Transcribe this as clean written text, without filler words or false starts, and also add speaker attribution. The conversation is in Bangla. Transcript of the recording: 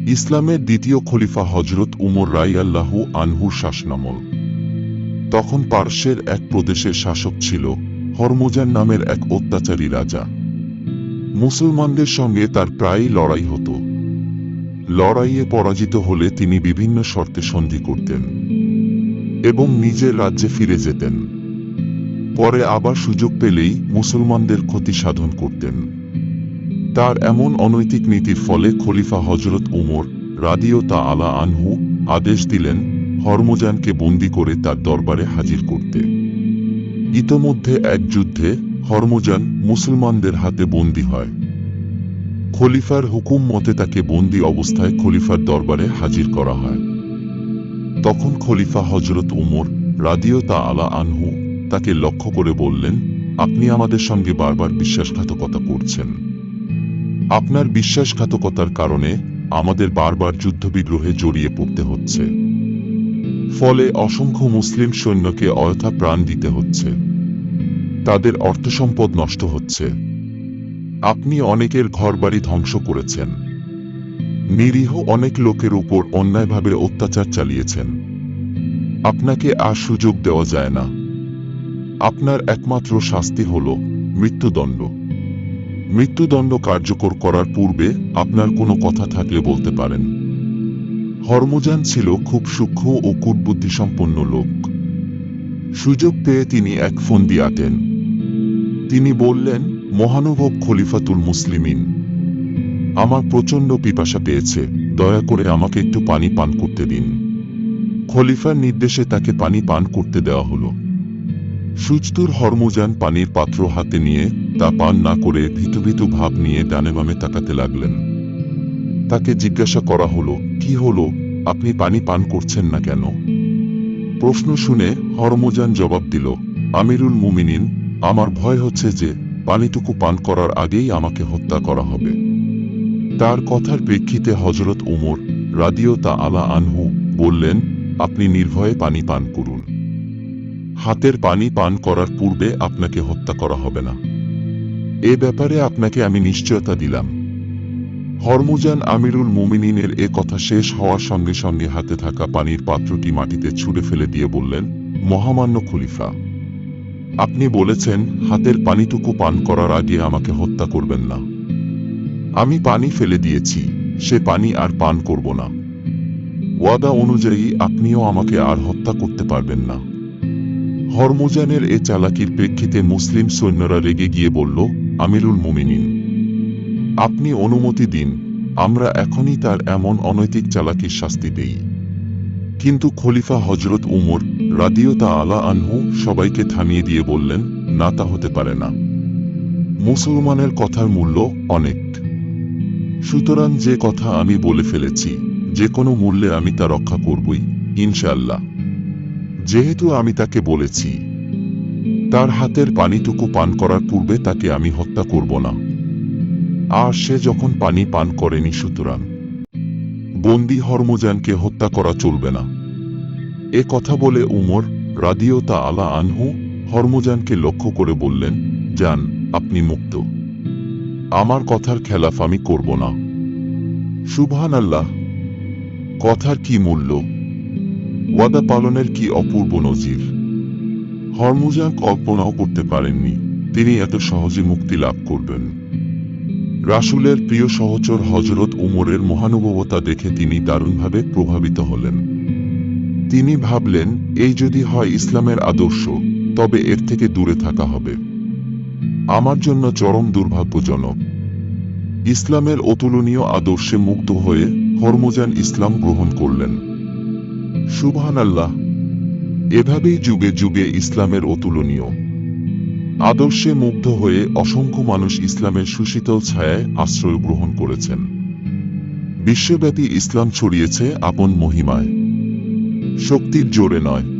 Speaker 1: ইসলামের দ্বিতীয় খলিফা হযরত উমর রাদিয়াল্লাহু আনহুর শাসনামল। তখন পারস্যের এক প্রদেশের শাসক ছিল হরমুজান নামের এক অত্যাচারী রাজা। মুসলমানদের সঙ্গে তার প্রায়ই লড়াই হতো। লড়াইয়ে পরাজিত হলে তিনি বিভিন্ন শর্তে সন্ধি করতেন এবং নিজের রাজ্যে ফিরে যেতেন। পরে আবার সুযোগ পেলেই মুসলমানদের ক্ষতি সাধন করতেন। তার এমন অনৈতিক নীতির ফলে খলিফা হযরত উমর রাদিয়াল্লাহু আনহু আদেশ দিলেন হরমুজানকে বন্দী করে তার দরবারে হাজির করতে। ইতোমধ্যে এক যুদ্ধে হরমুজান মুসলমানদের হাতে বন্দী হয়। খলিফার হুকুম মতে তাকে বন্দী অবস্থায় খলিফার দরবারে হাজির করা হয়। তখন খলিফা হযরত উমর রাদিয়াল্লাহু আনহু তাকে লক্ষ্য করে বললেন, আপনি আমাদের সঙ্গে বারবার বিশ্বাসঘাতকতা করছেন। আপনার বিশ্বাসঘাতকতার কারণে আমাদের বারবার যুদ্ধবিগ্রহে জড়িয়ে পড়তে হচ্ছে। ফলে অসংখ্য মুসলিম সৈন্যকে অযথা প্রাণ দিতে হচ্ছে। তাদের অর্থসম্পদ নষ্ট হচ্ছে। আপনি অনেকের ঘরবাড়ি ধ্বংস করেছেন। নিরীহ অনেক লোকের উপর অন্যায়ভাবে অত্যাচার চালিয়েছেন। আপনাকে আর সুযোগ দেওয়া যায় না। আপনার একমাত্র শাস্তি হল মৃত্যুদণ্ড। মৃত্যুদণ্ড কার্যকর করার পূর্বে আপনার কোনো কথা থাকলে বলতে পারেন। হরমুজান ছিল খুব সূক্ষ্ম ও কূটবুদ্ধিসম্পন্ন লোক। সুযোগ পেয়ে তিনি এক ফন্দি আঁটেন। তিনি বললেন, মহানুভব খলিফাতুল মুসলিমিন, আমার প্রচণ্ড পিপাসা পেয়েছে, দয়া করে আমাকে একটু পানি পান করতে দিন। খলিফার নির্দেশে তাকে পানি পান করতে দেওয়া হলো। সুচতুর হরমুজান পানির পাত্র হাতে নিয়ে তা পান না করে ভীতু ভীতু ভাব নিয়ে ডানে বামে তাকাতে লাগলেন। তাকে জিজ্ঞাসা করা হলো, কি হলো, আপনি পানি পান করছেন না কেন? প্রশ্ন শুনে হরমুজান জবাব দিল, আমিরুল মুমিনিন, আমার ভয় হচ্ছে যে পানিটুকু পান করার আগেই আমাকে হত্যা করা হবে। তার কথার প্রেক্ষিতে হযরত উমর রাদিয়াল্লাহু আনহু বললেন, আপনি নির্ভয়ে পানি পান করুন। হাতের পানি পান করার পূর্বে আপনাকে হত্যা করা হবে না। এ ব্যাপারে আপনাকে আমি নিশ্চয়তা দিলাম। হরমুজান আমিরুল মুমিনিনের এ কথা শেষ হওয়ার সঙ্গে সঙ্গে হাতে থাকা পানির পাত্রটি মাটিতে ছুঁড়ে ফেলে দিয়ে বললেন, মহামান্য খলিফা, আপনি বলেছেন হাতের পানিটুকু পান করার আগে আমাকে হত্যা করবেন না। আমি পানি ফেলে দিয়েছি, সে পানি আর পান করব না। ওয়াদা অনুযায়ী আপনিও আমাকে আর হত্যা করতে পারবেন না। হরমুজানের এ চালাকির প্রেক্ষিতে মুসলিম সৈন্যরা রেগে গিয়ে বলল, আমিরুল মুমিনিন, আপনি অনুমতি দিন, আমরা এখনই তার এমন অনৈতিক চালাকির শাস্তি দেই। কিন্তু খলিফা হযরত উমর রাদিয়াল্লাহু আনহু সবাইকে থামিয়ে দিয়ে বললেন, না, তা হতে পারে না। মুসলমানের কথার মূল্য অনেক। সুতরাং যে কথা আমি বলে ফেলেছি, যে কোনো মূল্যে আমি তা রক্ষা করবই, ইনশাআল্লাহ। যেহেতু আমি তাকে বলেছি, তার হাতের পানিটুকু পান করার পূর্বে তাকে আমি হত্যা করব না। আর সে যখন পানি পান করেনি, সুতরাং বন্দী হরমুজানকে হত্যা করা চলবে না। এ কথা বলে উমর রাদিয়াল্লাহু আনহু হরমুজানকে লক্ষ্য করে বললেন, যান, আপনি মুক্ত। আমার কথার খেলাফ আমি করব না। সুবহানাল্লাহ! কথার কি মূল্য! ওয়াদা পালনের কি অপূর্ব নজির! হরমুজান কল্পনাও করতে পারেননি তিনি এত সহজে মুক্তি লাভ করবেন। রাসূলের প্রিয় সহচর হযরত উমরের মহানুভবতা দেখে তিনি দারুণভাবে প্রভাবিত হলেন। তিনি ভাবলেন, এই যদি হয় ইসলামের আদর্শ, তবে এর থেকে দূরে থাকা হবে আমার জন্য চরম দুর্ভাগ্যজনক। ইসলামের অতুলনীয় আদর্শে মুগ্ধ হয়ে হরমুজান ইসলাম গ্রহণ করলেন। সুবহানাল্লাহ! এভাবেই যুগে যুগে ইসলামের অতুলনীয় আদর্শে মুগ্ধ হয়ে অসংখ্য মানুষ ইসলামের সুশীতল ছায়ায় আশ্রয় গ্রহণ করেছেন। বিশ্বব্যাপী ইসলাম ছড়িয়েছে আপন মহিমায়, শক্তির জোরে নয়।